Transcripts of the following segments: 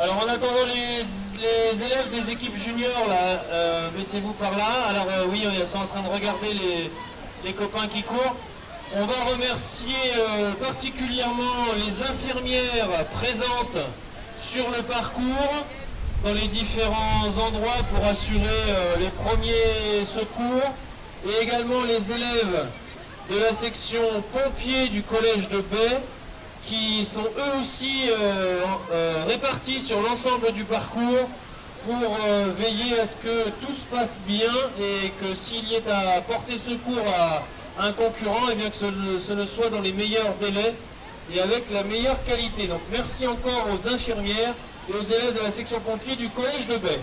Alors en attendant les élèves des équipes juniors, là, mettez-vous par là. Alors oui, ils sont en train de regarder les copains qui courent. On va remercier particulièrement les infirmières présentes sur le parcours, dans les différents endroits pour assurer les premiers secours, et également les élèves de la section pompiers du collège de Bay, qui sont eux aussi répartis sur l'ensemble du parcours pour veiller à ce que tout se passe bien et que s'il y est à porter secours à un concurrent, et bien que ce ne soit dans les meilleurs délais et avec la meilleure qualité. Donc merci encore aux infirmières et aux élèves de la section pompier du collège de Bay.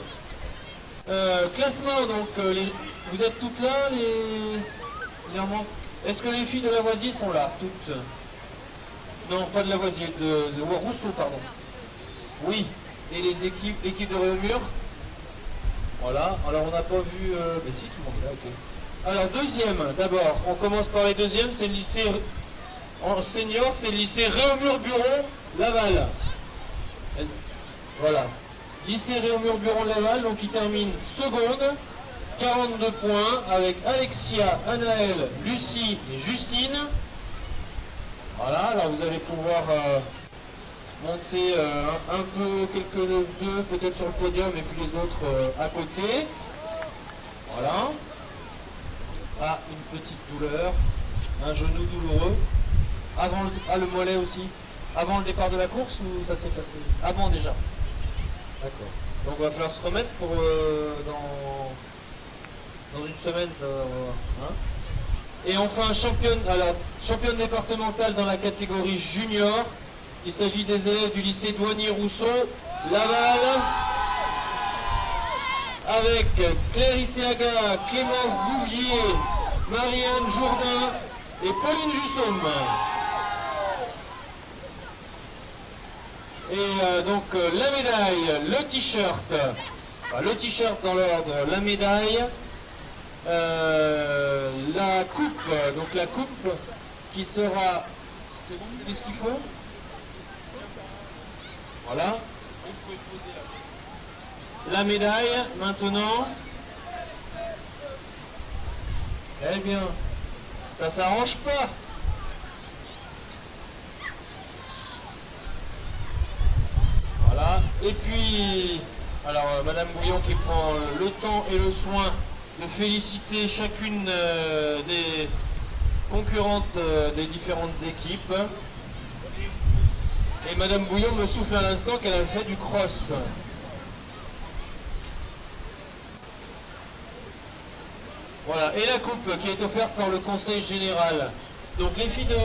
Classement, donc vous êtes toutes là, est-ce que les filles de Lavoisier sont là, toutes? Non, pas de Lavoisier, de Rousseau, pardon. Oui, et l'équipe de Réaumur. Voilà, alors on n'a pas vu... Mais si, tout le monde est là, ok. Alors deuxième, d'abord, on commence par les deuxièmes, c'est le lycée... En senior, c'est le lycée Réaumur-Buron, Laval. Voilà. Lycée Réaumur-Buron-Laval, donc qui termine seconde, 42 points, avec Alexia, Anaël, Lucie et Justine. Voilà, alors vous allez pouvoir monter un peu, deux peut-être sur le podium et puis les autres à côté. Voilà. Ah, une petite douleur, un genou douloureux. Avant le mollet aussi. Avant le départ de la course ou ça s'est passé? Avant déjà. D'accord. Donc il va falloir se remettre pour dans une semaine. Ça, hein. Et enfin, championne départementale dans la catégorie junior. Il s'agit des élèves du lycée Douanier-Rousseau, Laval, avec Claire Isséaga, Clémence Bouvier, Marianne Jourdain et Pauline Jussaume. Et donc la médaille, le t-shirt dans l'ordre, la médaille, la coupe, donc la coupe qui sera, c'est bon, qu'est-ce qu'il faut? Voilà. La médaille, maintenant. Eh bien, ça s'arrange pas. Voilà. Et puis, alors Madame Bouillon qui prend le temps et le soin de féliciter chacune des concurrentes des différentes équipes. Et Madame Bouillon me souffle à l'instant qu'elle a fait du cross. Voilà, et la coupe qui est offerte par le conseil général. Donc les filles de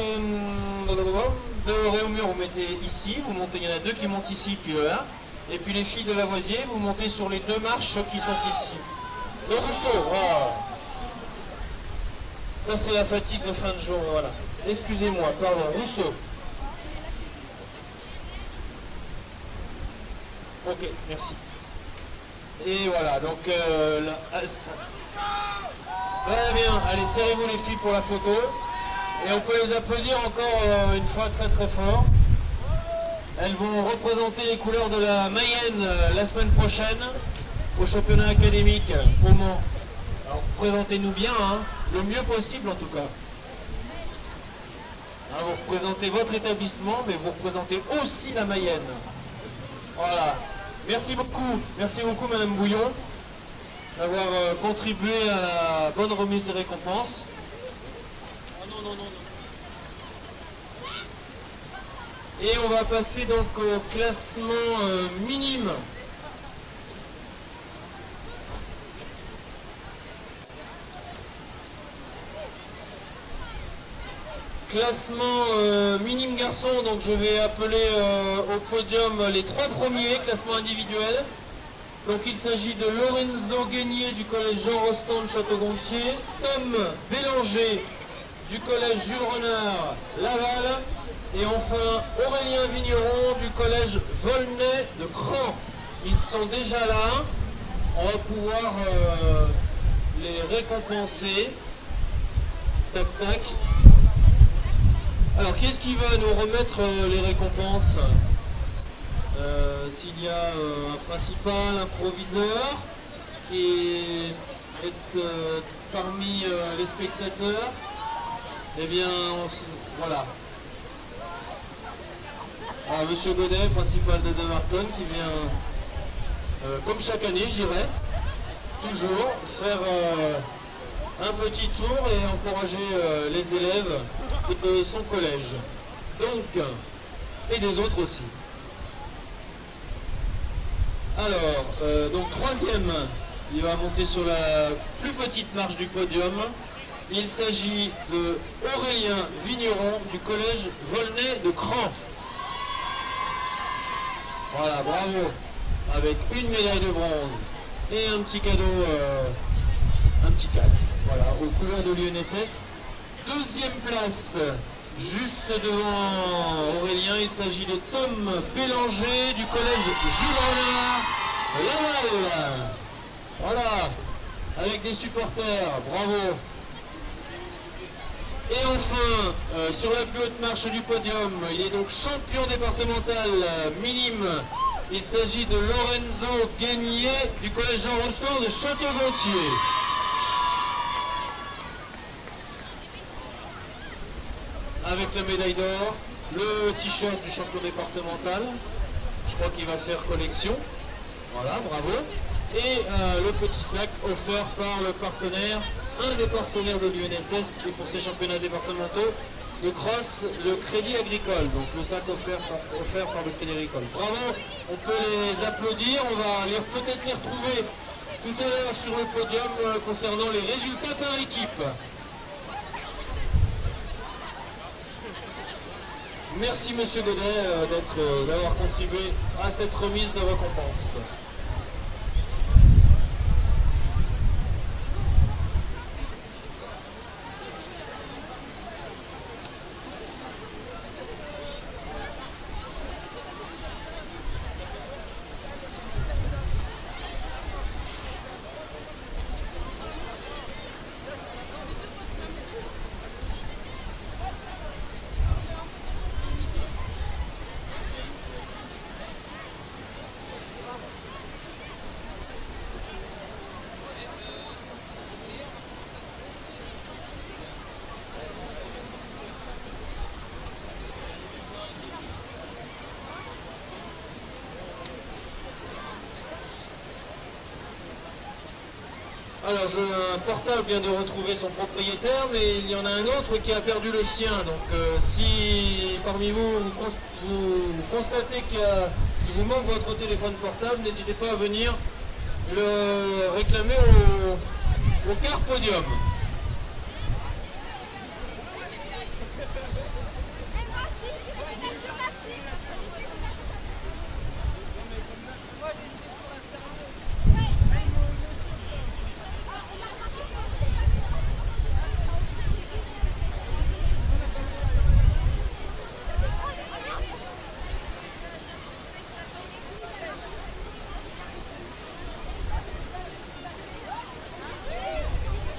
Réaumur, vous mettez ici, vous montez, il y en a deux qui montent ici, puis là. Et puis les filles de Lavoisier, vous montez sur les deux marches qui sont ici. De Rousseau, voilà. Ça c'est la fatigue de fin de jour, voilà. Excusez-moi, pardon, Rousseau. Ok, merci. Et voilà, donc très bien, allez, serrez-vous les filles pour la photo. Et on peut les applaudir encore une fois très très fort. Elles vont représenter les couleurs de la Mayenne la semaine prochaine au championnat académique au Mans. Alors présentez-nous bien, hein, le mieux possible en tout cas. Hein, vous représentez votre établissement, mais vous représentez aussi la Mayenne. Voilà. Merci beaucoup Madame Bouillon d'avoir contribué à la bonne remise des récompenses. Oh, non. Et on va passer donc au classement minime. Classement minime garçon, donc je vais appeler au podium les trois premiers, classement individuel. Donc il s'agit de Lorenzo Guénier du collège Jean Rostand de Château-Gontier, Tom Bélanger du collège Jules Renard Laval, et enfin Aurélien Vigneron du collège Volnay de Cran. Ils sont déjà là, on va pouvoir les récompenser. Tac tac. Alors qui est-ce qui va nous remettre les récompenses? s'il y a un principal, un proviseur qui est parmi les spectateurs, eh bien, voilà. Alors, Monsieur Godet, principal de Dumbarton, qui vient, comme chaque année, je dirais, toujours faire un petit tour et encourager les élèves de son collège. Donc, et des autres aussi. Alors, donc troisième, il va monter sur la plus petite marche du podium. Il s'agit de Aurélien Vigneron du collège Volnay de Cran. Voilà, bravo. Avec une médaille de bronze et un petit cadeau, un petit casque, voilà, aux couleurs de l'UNSS. Deuxième place, juste devant Aurélien, il s'agit de Tom Bélanger du collège Jules Renard Laval. Voilà, avec des supporters, bravo. Et enfin, sur la plus haute marche du podium, il est donc champion départemental minime. Il s'agit de Lorenzo Guénier du collège Jean Rostand de Château-Gontier. Avec la médaille d'or, le t-shirt du champion départemental. Je crois qu'il va faire collection. Voilà, bravo. Et le petit sac offert par le partenaire, un des partenaires de l'UNSS et pour ces championnats départementaux de cross, le Crédit Agricole. Donc le sac offert par le Crédit Agricole. Bravo, on peut les applaudir. On va peut-être les retrouver tout à l'heure sur le podium concernant les résultats par équipe. Merci Monsieur Godet d'avoir contribué à cette remise de récompense. Alors, un portable vient de retrouver son propriétaire, mais il y en a un autre qui a perdu le sien. Donc, si parmi vous, vous constatez qu'il vous manque votre téléphone portable, n'hésitez pas à venir le réclamer au car podium.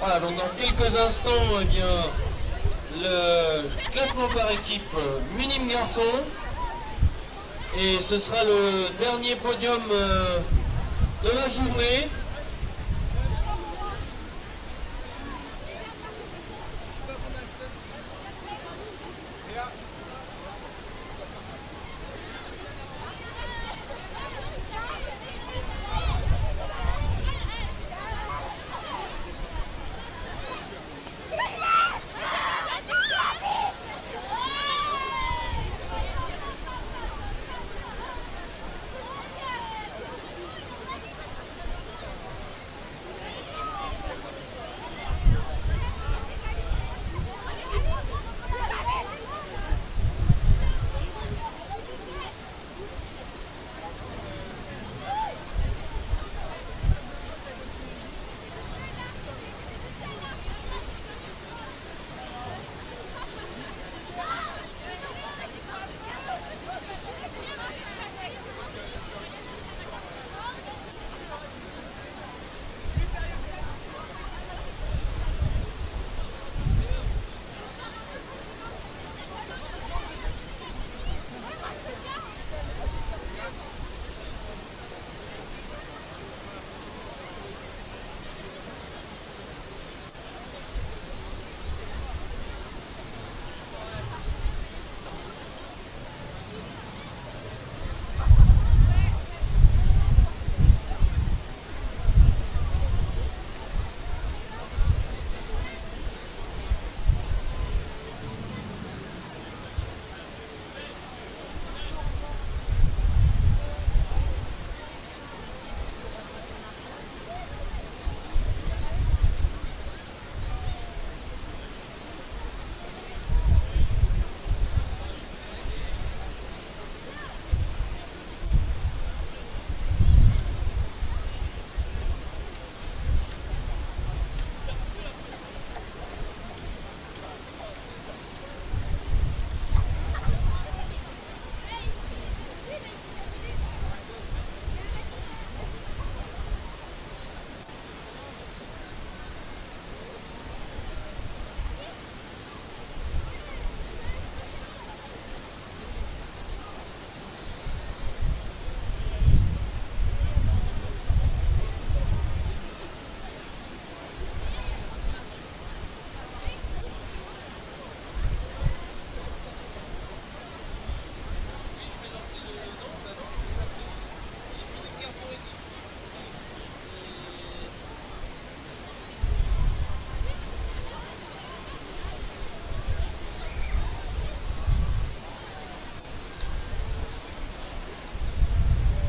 Voilà, donc dans quelques instants, eh bien, le classement par équipe minime garçon. Et ce sera le dernier podium de la journée.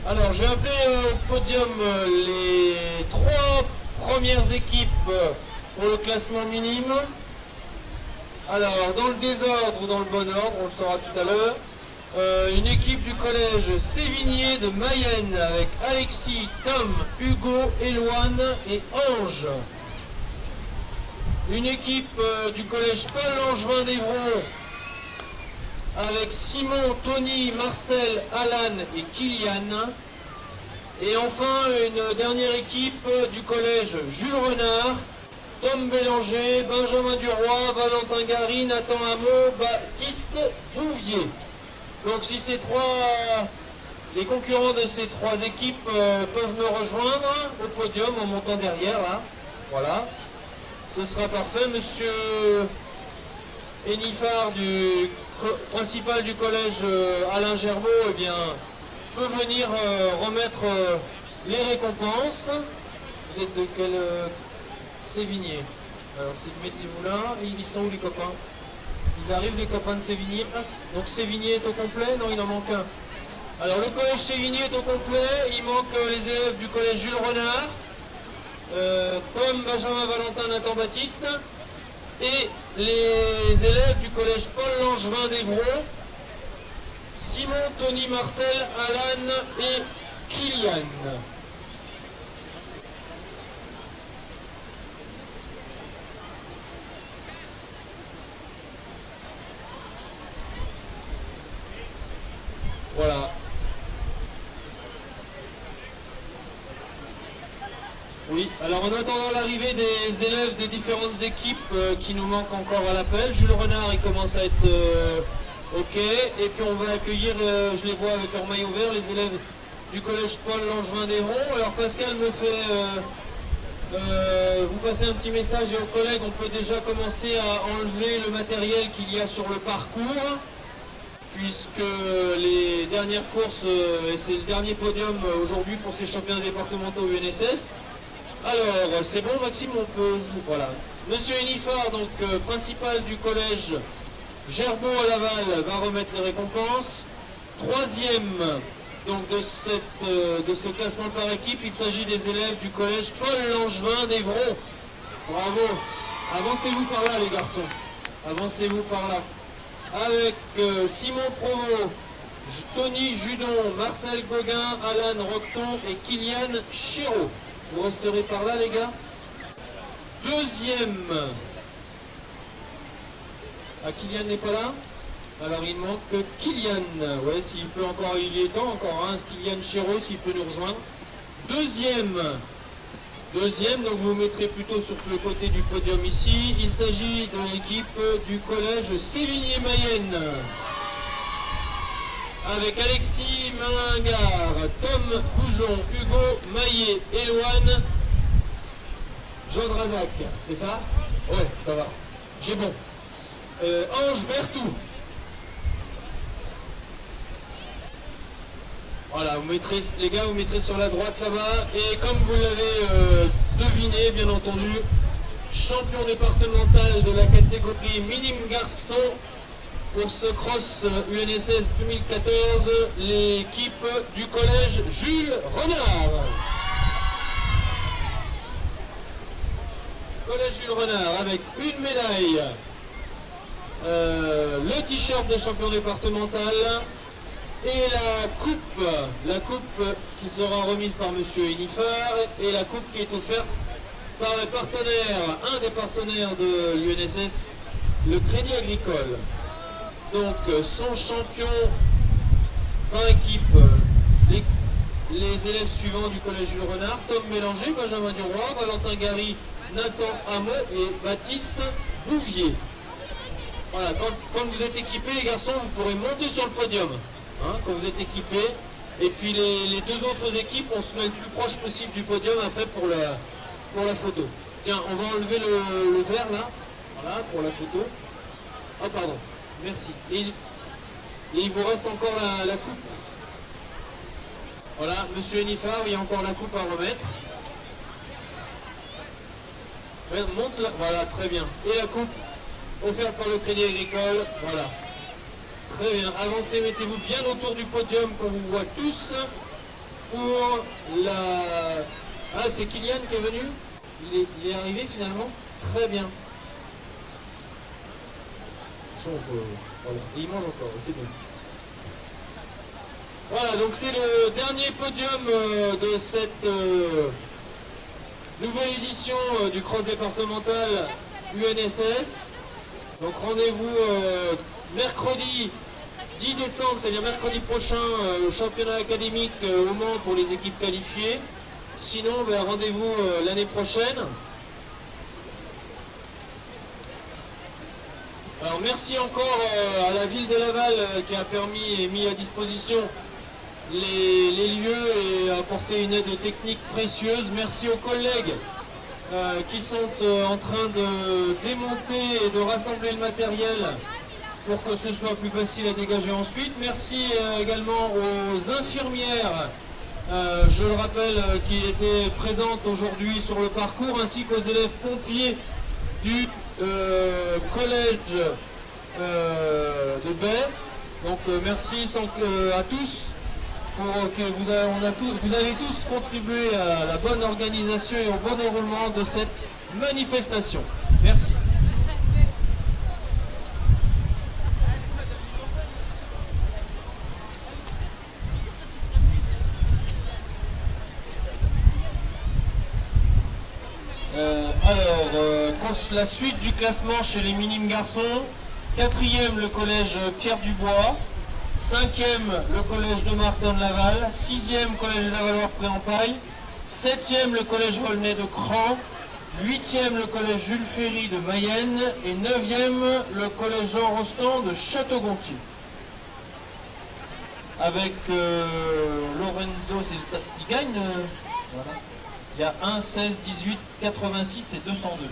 Alors, j'ai appelé au podium les 3 premières équipes pour le classement minime. Alors, dans le désordre ou dans le bon ordre, on le saura tout à l'heure. Une équipe du collège Sévigné de Mayenne avec Alexis, Tom, Hugo, Éloine et Ange. Une équipe du collège Paul Langevin d'Evron avec Simon, Tony, Marcel, Alan et Kylian. Et enfin une dernière équipe du collège Jules Renard, Tom Bélanger, Benjamin Duroy, Valentin Gary, Nathan Hameau, Baptiste Bouvier. Donc si les concurrents de ces 3 équipes peuvent me rejoindre au podium en montant derrière là, voilà, ce sera parfait. Monsieur Enifard, principal du collège Alain Gerbeau, eh bien, peut venir remettre les récompenses. Vous êtes de quel Sévigné? Alors mettez-vous là. Ils sont où les copains? Ils arrivent, les copains de Sévigné. Donc Sévigné est au complet? Non, il en manque un. Alors le collège Sévigné est au complet. Il manque les élèves du collège Jules Renard, Tom, Benjamin, Valentin, Nathan, Baptiste, et les élèves du collège Paul Langevin d'Evron, Simon, Tony, Marcel, Alan et Kylian. Voilà. Oui, alors en attendant l'arrivée des élèves des différentes équipes qui nous manquent encore à l'appel, Jules Renard il commence à être ok, et puis on va accueillir, je les vois avec leur maillot vert, les élèves du collège Paul Langevin d'Evron. Alors Pascal me fait vous passer un petit message et aux collègues, on peut déjà commencer à enlever le matériel qu'il y a sur le parcours, puisque les dernières courses, et c'est le dernier podium aujourd'hui pour ces championnats départementaux UNSS. Alors, c'est bon Maxime, on peut... Voilà. Monsieur Enifard, donc principal du collège Gerbeau à Laval, va remettre les récompenses. Troisième donc, de ce classement par équipe, il s'agit des élèves du collège Paul Langevin d'Evron. Bravo. Avancez-vous par là les garçons. Avancez-vous par là. Avec Simon Provo, Tony Judon, Marcel Gauguin, Alan Roqueton et Kylian Chéreau. Vous resterez par là les gars. Deuxième. Ah, Kylian n'est pas là. Alors il manque Kylian. Ouais, s'il peut encore, il est temps encore, hein. Kylian Chéreau, s'il peut nous rejoindre. Deuxième, donc vous mettrez plutôt sur le côté du podium ici. Il s'agit de l'équipe du collège Sévigné-Mayenne. Avec Alexis Malingard, Tom Goujon, Hugo Maillet, Éloine, Jean Drazac, c'est ça? Ouais, ça va. J'ai bon. Ange Bertou. Voilà, vous mettrez, les gars, vous mettrez sur la droite là-bas. Et comme vous l'avez deviné, bien entendu, champion départemental de la catégorie minime garçon pour ce cross UNSS 2014, l'équipe du collège Jules Renard. Collège Jules Renard avec une médaille, le t-shirt de champion départemental et la coupe qui sera remise par monsieur Enifard et la coupe qui est offerte par le partenaire, un des partenaires de l'UNSS, le Crédit Agricole. Donc son champion par équipe, les élèves suivants du collège Jules Renard, Tom Bélanger, Benjamin Duroy, Valentin Gary, Nathan Hameau et Baptiste Bouvier. Voilà, quand vous êtes équipés les garçons, vous pourrez monter sur le podium, hein, quand vous êtes équipés. Et puis les deux autres équipes, on se met le plus proche possible du podium après pour la photo. Tiens, on va enlever le verre là, voilà, pour la photo. Oh pardon. Merci. Et il vous reste encore la coupe. Voilà, monsieur Enifard, il y a encore la coupe à remettre. Monte là, voilà, très bien. Et la coupe offerte par le Crédit Agricole, voilà. Très bien. Avancez, mettez-vous bien autour du podium qu'on vous voit tous. pour la... Ah, c'est Kylian qui est venu? Il est arrivé finalement? Très bien. Voilà. Et il mange encore, c'est bien. Voilà, donc c'est le dernier podium de cette nouvelle édition du cross départemental UNSS. Donc rendez-vous mercredi 10 décembre, c'est-à-dire mercredi prochain, au championnat académique au Mans pour les équipes qualifiées. Sinon, ben, rendez-vous l'année prochaine. Alors merci encore à la ville de Laval qui a permis et mis à disposition les lieux et a apporté une aide technique précieuse. Merci aux collègues qui sont en train de démonter et de rassembler le matériel pour que ce soit plus facile à dégager ensuite. Merci également aux infirmières, je le rappelle, qui étaient présentes aujourd'hui sur le parcours, ainsi qu'aux élèves pompiers du collège de Bay. Donc merci à tous pour que vous avez tous contribué à la bonne organisation et au bon déroulement de cette manifestation. Merci. La suite du classement chez les minimes garçons. 4e, le collège Pierre Dubois. 5e, le collège de Martin-de-Laval. 6e, collège Lavalloire-Pré-en-Paille. 7e, le collège Volnay de Cran. 8e, le collège Jules Ferry de Mayenne. Et 9e, le collège Jean Rostand de Château-Gontier. Avec Lorenzo, il gagne. Voilà. Il y a 1, 16, 18, 86 et 202.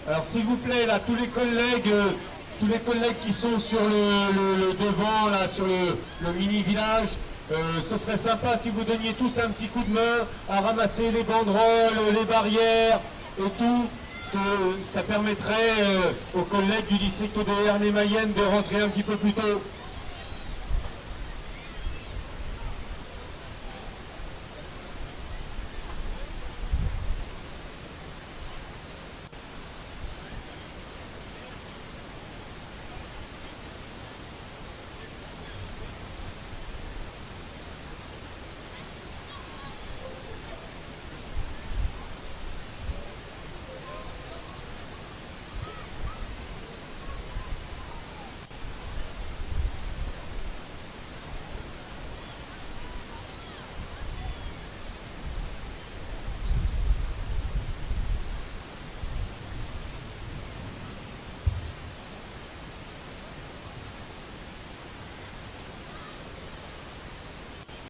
Alors s'il vous plaît, là, tous les collègues qui sont sur le devant, là, sur le mini-village, ce serait sympa si vous donniez tous un petit coup de main à ramasser les banderoles, les barrières et tout. Ça permettrait aux collègues du district de Ernée-Mayenne de rentrer un petit peu plus tôt.